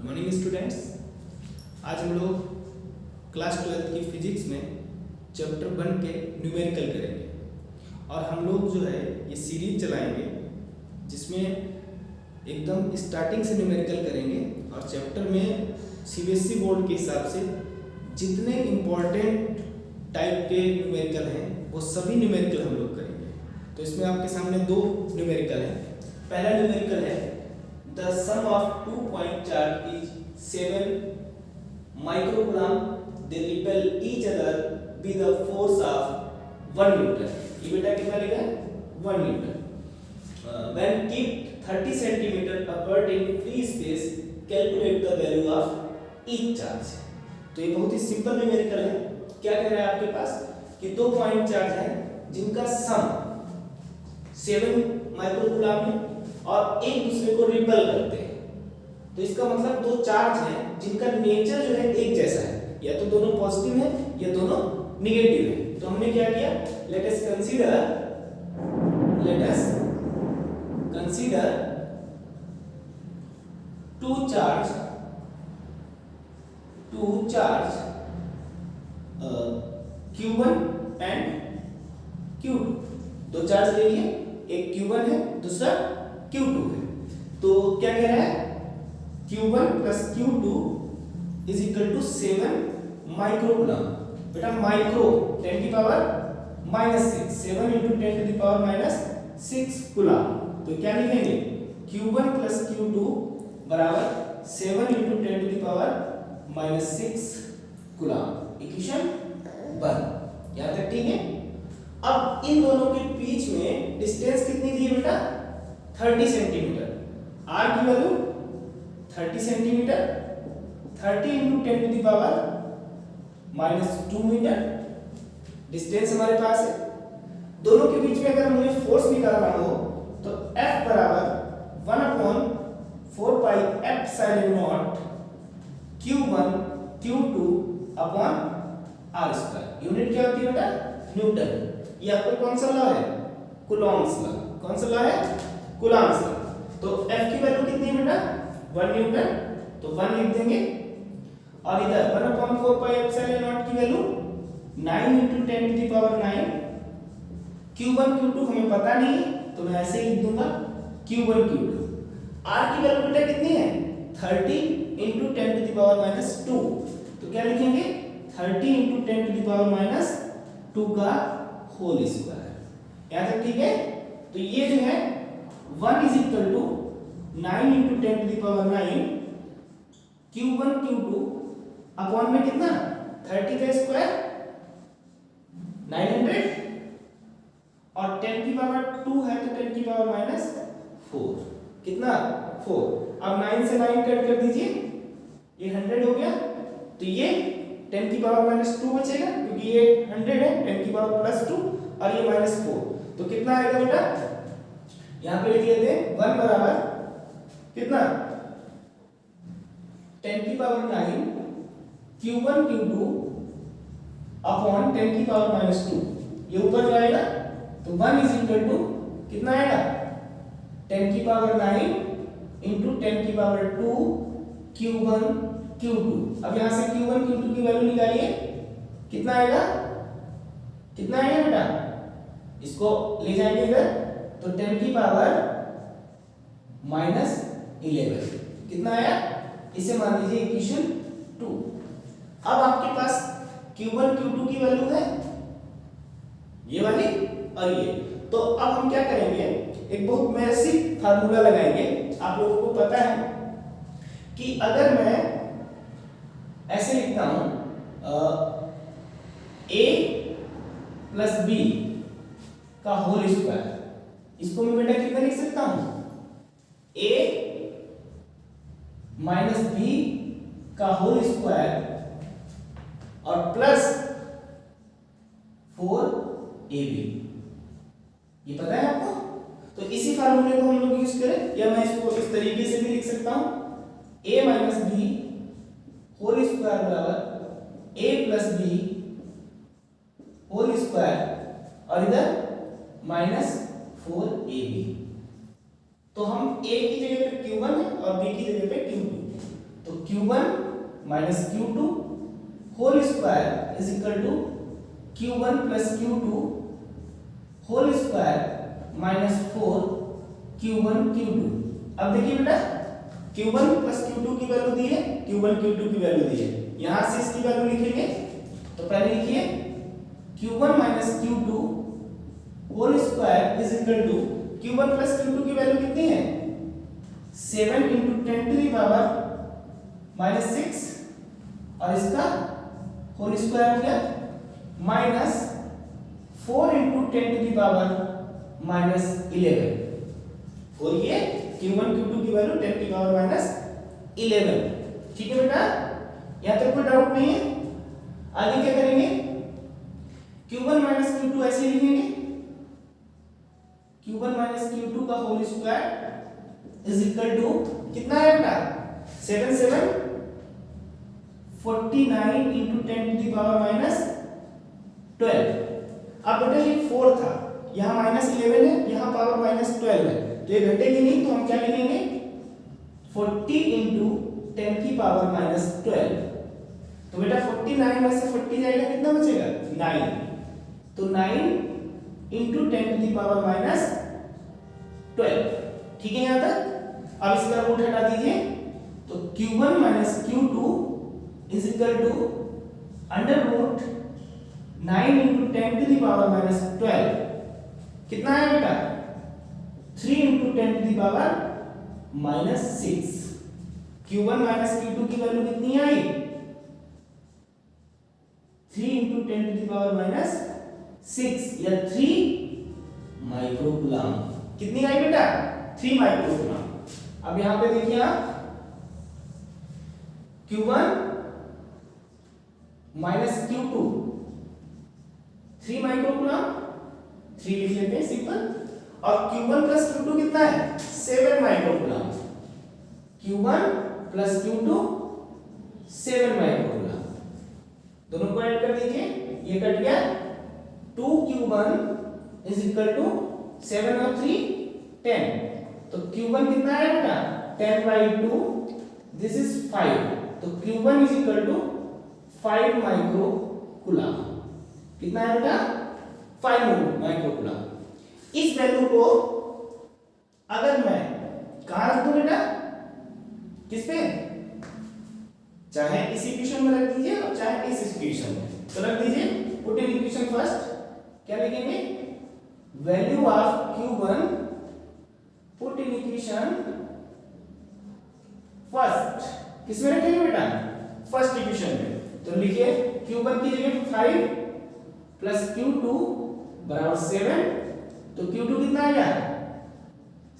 Morning students. आज हम लोग क्लास 12 की फिजिक्स में चैप्टर 1 के न्यूमेरिकल करेंगे और हम लोग जो है ये सीरीज चलाएंगे जिसमें एकदम स्टार्टिंग से न्यूमेरिकल करेंगे और चैप्टर में सीबीएसई बोर्ड के हिसाब से जितने इम्पोर्टेंट टाइप के न्यूमेरिकल हैं वो सभी न्यूमेरिकल हम लोग करेंगे। तो इसमें आपके सामने दो न्यूमेरिकल हैं। पहला न्यूमेरिकल है the sum of 2 point charge is 7 microcoulomb they repel each other with the force of 1 newton. ये बेटा कितना लिखा है 1 newton. When keep 30 centimetre apart in free space calculate the value of each charge. तो ये बहुत ही simple numerical है। क्या कह रहा है आपके पास कि दो पॉइंट चार्ज है जिनका सम 7 माइक्रोकूलम है और एक दूसरे को रिपेल करते हैं। तो इसका मतलब दो चार्ज हैं जिनका नेचर जो है एक जैसा है, या तो दोनों पॉजिटिव है या दोनों नेगेटिव है। तो हमने क्या किया, let us consider two charge Q1 and Q2। दो चार्ज ले लिए, एक Q1 है दूसरा Q2 है। तो क्या कह रहा है Q1 plus Q2 is equal to 7 microcoulomb. बेटा माइक्रो 10 की power -6, 7 into 10 to the power -6 coulomb. तो क्या लिखेंगे Q1 प्लस Q2 बराबर 7 into 10 to the power -6 coulomb. Equation 1 यहाँ तक ठीक है। अब इन दोनों के बीच में डिस्टेंस कितनी दी है बेटा 30 सेंटीमीटर। R की value 30 centimetre, 30 into 10 to the power -2 metre distance हमारे पास है। दोनों के बीच में अगर हमें फोर्स निकालना हो तो F बराबर 1/4 pi epsilon not Q1 Q2 upon R square. Unit क्या होती है बेटा न्यूटन। ये आपका कौन सा लॉ है कूलॉम्स लॉ। कौन सा लॉ है कूलॉम्स लॉ। तो F की वैल्यू कितनी है बेटा 1 न्यूटन, तो 1 लिख देंगे और इधर 1/4 पाई एप्सिलॉन नॉट की value 9 into 10 to the power 9। Q1 Q2 हमें पता नहीं तो मैं ऐसे ही लिख दूंगा Q1 Q2। R की वैल्यू बेटा कितनी है 30 इंटू 10 टू द पावर -2। तो क्या लिखेंगे 30 इंटू 10 टू द पावर -2 का होल स्क्वायर। यहाँ तक ठीक है। तो ये जो है 1 is equal to 9 into 10 to the power 9 Q1 Q2 upon में कितना 30 का स्क्वायर 900 और 10 की पावर 2 है तो 10 की पावर -4 कितना 4। अब 9 से 9 कट कर दीजिए, ये 100 हो गया। तो ये 10 की पावर -2 बचेगा क्योंकि ये 100 है, 10 की पावर +2 और ये -4। तो कितना आएगा बेटा यहाँ पे लिख लेते हैं 1 बराबर कितना 10 की पावर 9 Q1 Q2 अपॉन 10 की पावर -2। ये ऊपर जाएगा तो 1 इज इक्वल टू कितना आएगा 10 की पावर 9 इंटू 10 की पावर 2 Q1 Q2। अब यहाँ से Q1 Q2 की वैल्यू निकालिए, कितना आएगा बेटा, इसको ले जाएंगे इधर तो 10 की पावर -11 कितना आया, इसे मान लीजिए इक्वेशन 2। अब आपके पास Q1 Q2 की वैल्यू है ये वाली और ये। तो अब हम क्या करेंगे, एक बहुत बेसिक फार्मूला लगाएंगे। आप लोगों को पता है कि अगर मैं ऐसे लिखता हूं A प्लस B का होल स्क्वायर, इसको मैं बेटा कितना लिख सकता हूं A माइनस B का होल स्क्वायर और प्लस 4AB। ये पता है आपको। तो इसी फार्मूले को हम लोग यूज करें, या मैं इसको इस तरीके से भी लिख सकता हूं A minus B whole square बराबर A plus B whole square और इधर -4AB। तो हम A की जगह पे Q1 है और B की जगह पे Q2, तो Q1 minus Q2 whole square is equal to Q1 plus Q2 whole square minus 4 Q1 Q2। अब देखिए बेटा Q1 प्लस Q2 की वैल्यू दी है, Q1 Q2 की वैल्यू दी है, यहां से इसकी वैल्यू लिखेंगे। तो पहले लिखिए Q1 minus Q2 whole square is equal to Q1 plus Q2 की वैल्यू कितनी है 7 into 10 to the power minus 6 और इसका होल स्क्वायर हो गया minus 4 into 10 to the power minus 11 और ये Q1 Q2 की वैल्यू 10 की पावर माइनस 11। ठीक है बेटा, यहां तक कोई डाउट नहीं है। आगे क्या करेंगे Q1 माइनस Q2 ऐसे लिखेंगे Q1 माइनस Q2 का whole square is equal to कितना है बेटा 7 7 49 into 10 to the power minus 12। अब बेटा ये 4 था, यहाँ माइनस 11 है, यहाँ पावर माइनस 12 है, तो ये घटेगी नहीं, तो हम क्या लिखेंगे 40 इंटू 10 की पावर माइनस 12। तो बेटा 49 में से 40 जाएगा, कितना बचेगा 9, तो 9 into 10 to the power minus 12। ठीक है यहाँ तक। अब इसका रूट हटा दीजिए, तो Q1 minus Q2 is equal to under root 9 into 10 to the power minus 12। कितना है बेटा 3 into 10 to the power minus 6। Q1 minus Q2 की वैल्यू कितनी आई 3 into 10 to the power minus 6 या 3 माइक्रोकूलम। कितनी आई बेटा 3 माइक्रोकूलम। अब यहां पे देखिए आप Q1 माइनस Q2 3 माइक्रोकूलम, 3 लिख लेते हैं सिंपल, और Q1 प्लस Q2 कितना है 7 microcoulomb. Q1 plus Q2 7 microcoulomb, दोनों को ऐड कर दीजिए, ये कट गया 2Q1 इज इक्वल टू 7 और 3 10। तो Q1 कितना है बेटा 10 बाई 2, दिस इज 5, तो Q1 is equal to 5 microcoulomb. कितना है बेटा 5 माइक्रोकूलम। इस वैल्यू को अगर मैं कहां रख दूं बेटा किस पे, चाहे इस इक्वेशन में रख दीजिए और चाहे इस इक्वेशन में, तो रख दीजिए पुट इन इक्वेशन फर्स्ट। क्या लिखेंगे value of Q1 put in equation first. किसमें रखेंगे बेटा फर्स्ट इक्वेशन में, तो लिखिए Q1 की जगह 5 प्लस Q2 बराबर 7, तो Q2 कितना आ गया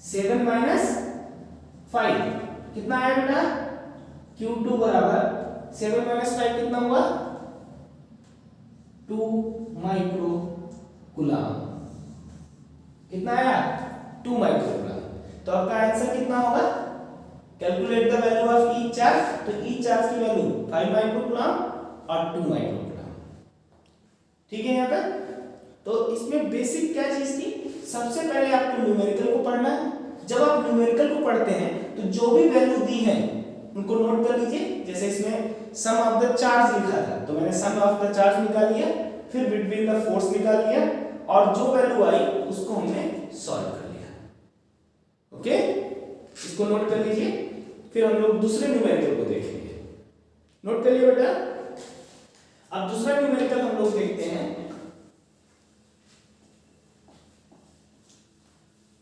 7 माइनस 5, कितना आया बेटा Q2 बराबर 7 माइनस 5 कितना हुआ 2 माइक्रोकूलम। कितना आया 2 माइक्रोकूलम। तो आपका आंसर कितना होगा, calculate the value of each charge, तो ईच चार्ज की वैल्यू 5 माइक्रोकूलम और 2 माइक्रोकूलम। ठीक है यहाँ तक। तो इसमें बेसिक क्या चीज थी, सबसे पहले आपको न्यूमेरिकल को पढ़ना है। जब आप न्यूमेरिकल को पढ़ते हैं तो जो भी वैल्यू दी है उनको नोट कर लीजिए। जैसे इसमें सम ऑफ द चार्ज लिखा था, तो मैंने सम ऑफ द चार्ज निकाल लिया, फिर बिटवीन द फोर्स निकाल लिया, और जो वैल्यू आई उसको हमने सॉल्व कर लिया। ओके, इसको नोट कर लीजिए, फिर हम लोग दूसरे न्यूमेरिकल को देखेंगे। नोट कर लिया बेटा। अब दूसरा न्यूमेरिकल हम लोग देखते हैं।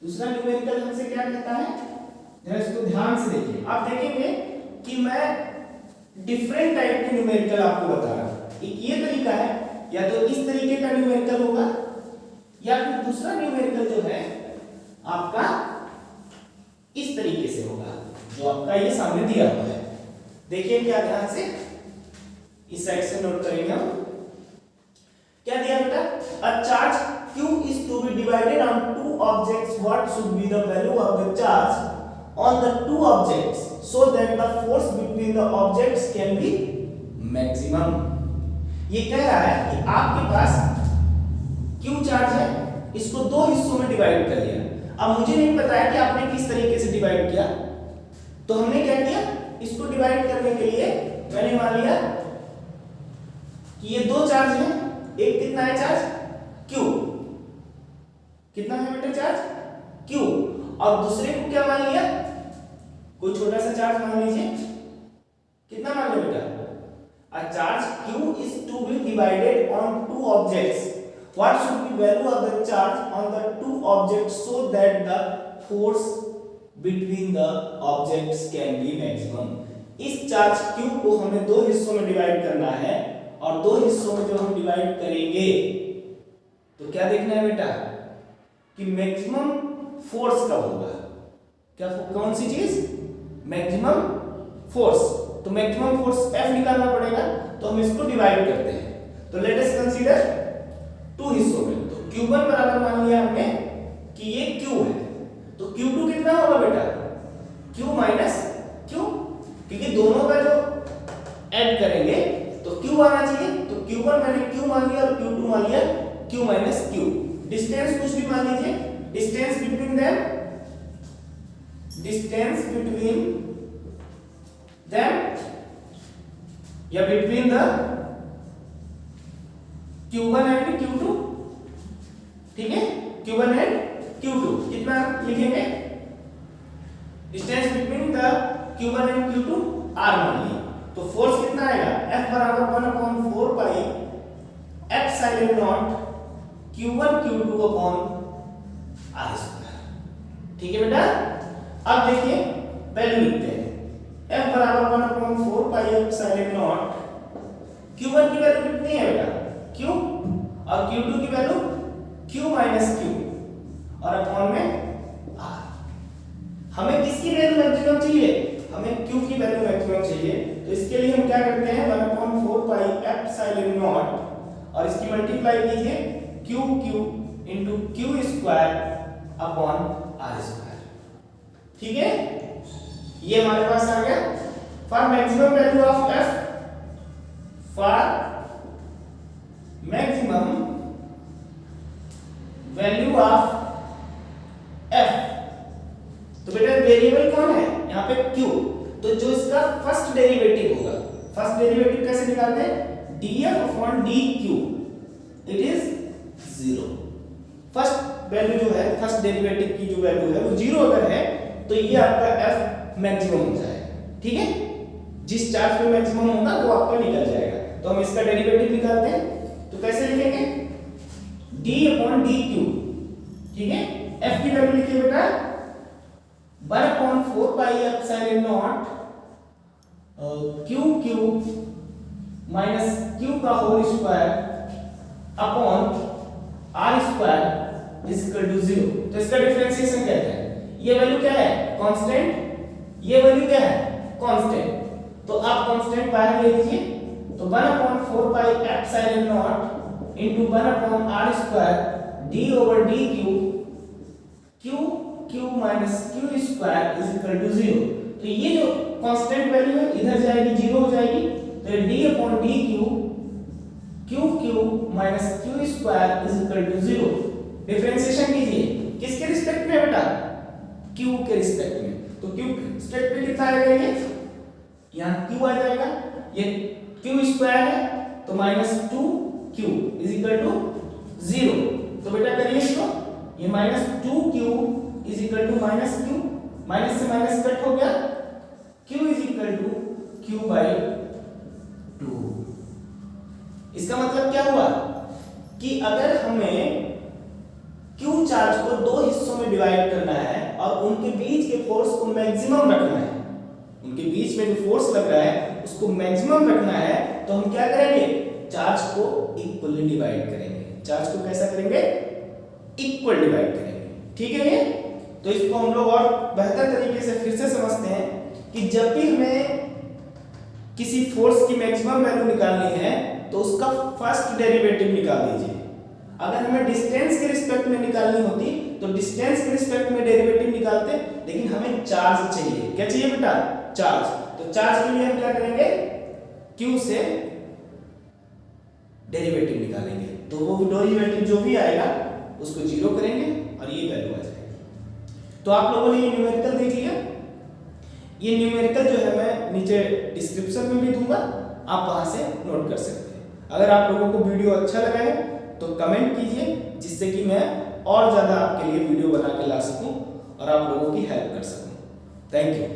दूसरा न्यूमेरिकल हमसे क्या कहता है, जरा इसको ध्यान से देखिए। आप देखेंगे कि मैं डिफरेंट टाइप के न्यूमेरिकल आपको बता रहा हूं। एक ये तरीका है, या तो इस तरीके का न्यूमेरिकल होगा, या फिर दूसरा न्यूमेरिकल जो है आपका इस तरीके से होगा, जो आपका ये सामने दिया हुआ है। देखिए क्या ध्यान से, इस साइड से नोट करेंगे हम। क्या दिया बेटा, a charge Q is to be divided on two objects. What should be the value of the charge on the two objects so that the force between the objects can be maximum? ये कह रहा है कि आपके पास Q charge है, इसको दो हिस्सों में डिवाइड कर लिया। अब मुझे नहीं पता है कि आपने किस तरीके से डिवाइड किया, तो हमने क्या किया, इसको डिवाइड करने करने के लिए मैंने मान लिया कि ये दो चार्ज हैं, एक कितना है चार्ज Q, कितना है बेटा चार्ज Q, और दूसरे को क्या मान लिया, कोई छोटा सा चार्ज मान लीजिए, कितना मान लिया बेटा, a charge Q is to be divided on two objects. What should be value of the charge on the two objects so that the force between the objects can be maximum? इस charge Q को हमें दो हिस्सों में divide करना है, और दो हिस्सों में जो हम डिवाइड करेंगे तो क्या देखना है बेटा कि मैक्सिमम फोर्स कब होगा, क्या कौन सी चीज, मैक्सिमम फोर्स। तो मैक्सिमम फोर्स F निकालना पड़ेगा, तो हम इसको डिवाइड करते हैं। तो लेट अस कंसीडर टू हिस्सों में, तो Q1 बराबर मान लिया हमने कि ये Q है, तो Q2 कितना होगा बेटा, Q माइनस Q, क्योंकि दोनों का जो ऐड करेंगे तो Q आना चाहिए, तो Q1 मैंने Q मान लिया और Q2 मान लिया Q माइनस Q। डिस्टेंस कुछ भी मान लीजिए, distance between them, distance between them या between the Q1 and Q2, ठीक है, Q1 एंड Q2 कितना लिखेंगे, distance between the Q1 and Q2 R मान लिया, तो फोर्स कितना आएगा, F बराबर 1/4 pi epsilon not Q1 Q2 upon R square. ठीक है बेटा, अब देखिए वैल्यू लिखते हैं, F बराबर 1/4 पाई एप्सिलॉन नॉट, Q1 की वैल्यू कितनी है बेटा Q, और Q2 की वैल्यू Q माइनस Q, और अपॉन में R। हमें किसकी वैल्यू मैक्सिमम चाहिए, हमें Q की वैल्यू मैक्सिमम चाहिए, तो इसके लिए हम क्या करते हैं 1/4 पाई एप्सिलॉन नॉट, और इसकी मल्टीप्लाई कीजिए Q into Q square upon R square. ठीक है, ये हमारे पास आ गया for maximum value of F, for maximum value of F। तो बेटा वेरिएबल कौन है यहाँ पे Q, तो जो इसका फर्स्ट डेरिवेटिव होगा, फर्स्ट डेरिवेटिव कैसे निकालते हैं, df upon dq, it is 0। First value जो है, फर्स्ट डेरिवेटिव की जो वैल्यू है वो 0 अगर है तो ये आपका F मैक्सिमम हो जाएगा। ठीक है, जिस चार्ज पे मैक्सिमम होगा वो आपका निकल जाएगा। तो हम इसका डेरिवेटिव निकालते हैं, तो कैसे लिखेंगे, d अपॉन dq। ठीक है, F की वैल्यू लिखिए बेटा 1/4 pi epsilon naught Q minus Q का whole square upon R square is equal to 0। तो इसका डिफरेंशिएशन कहते हैं, ये वैल्यू क्या है कांस्टेंट, ये वैल्यू क्या है कांस्टेंट, तो आप कांस्टेंट बाहर ले लीजिए, तो 1/4 pi epsilon naught into 1/R square d over dq, q minus q square is equal to 0। तो ये जो कांस्टेंट वैल्यू है इधर जाएगी 0 हो जाएगी, तो d upon dq q minus q square is equal to 0। Differentiation कीजिए, किसके रिस्पेक्ट में बेटा, q के रिस्पेक्ट में, तो q के रिस्पेक्ट में कितना आएगा, ये यहाँ q आ जाएगा, ये q स्क्वायर है तो minus 2q is equal to 0। तो बेटा करिए इसको, ये minus 2q is equal to minus q, minus से माइनस कट हो गया, q is equal to q by 2। इसका मतलब क्या हुआ कि अगर हमें q चार्ज को दो हिस्सों में डिवाइड करना है और उनके बीच के फोर्स को मैक्सिमम रखना है, उनके बीच में जो फोर्स लग रहा है उसको मैक्सिमम रखना है, तो हम क्या करेंगे, चार्ज को इक्वली डिवाइड करेंगे। चार्ज को कैसा करेंगे, इक्वल डिवाइड करेंगे। ठीक है ये, तो इसको हम लोग और बेहतर तरीके से फिर से समझते हैं कि जब भी हमें किसी फोर्स की मैक्सिमम वैल्यू निकालनी है तो उसका फर्स्ट डेरिवेटिव निकाल दीजिए। अगर हमें डिस्टेंस के रिस्पेक्ट में निकालनी होती तो डिस्टेंस के रिस्पेक्ट में डेरिवेटिव निकालते, लेकिन हमें चार्ज चाहिए। क्या चाहिए बेटा, चार्ज। तो चार्ज के लिए हम क्या करेंगे, q से डेरिवेटिव निकालेंगे, तो वो डेरिवेटिव जो भी आएगा उसको 0 करेंगे और ये वैल्यू आ जाएगी। तो आप लोगों ने ये न्यूमेरिकल देख लिया। ये न्यूमेरिकल जो है मैं नीचे डिस्क्रिप्शन में भी दूंगा, आप वहां से नोट कर सकते हैं। अगर आप लोगों को वीडियो अच्छा लगा है तो कमेंट कीजिए, जिससे कि मैं और ज़्यादा आपके लिए वीडियो बना के ला सकूं और आप लोगों की हेल्प कर सकूं। Thank you.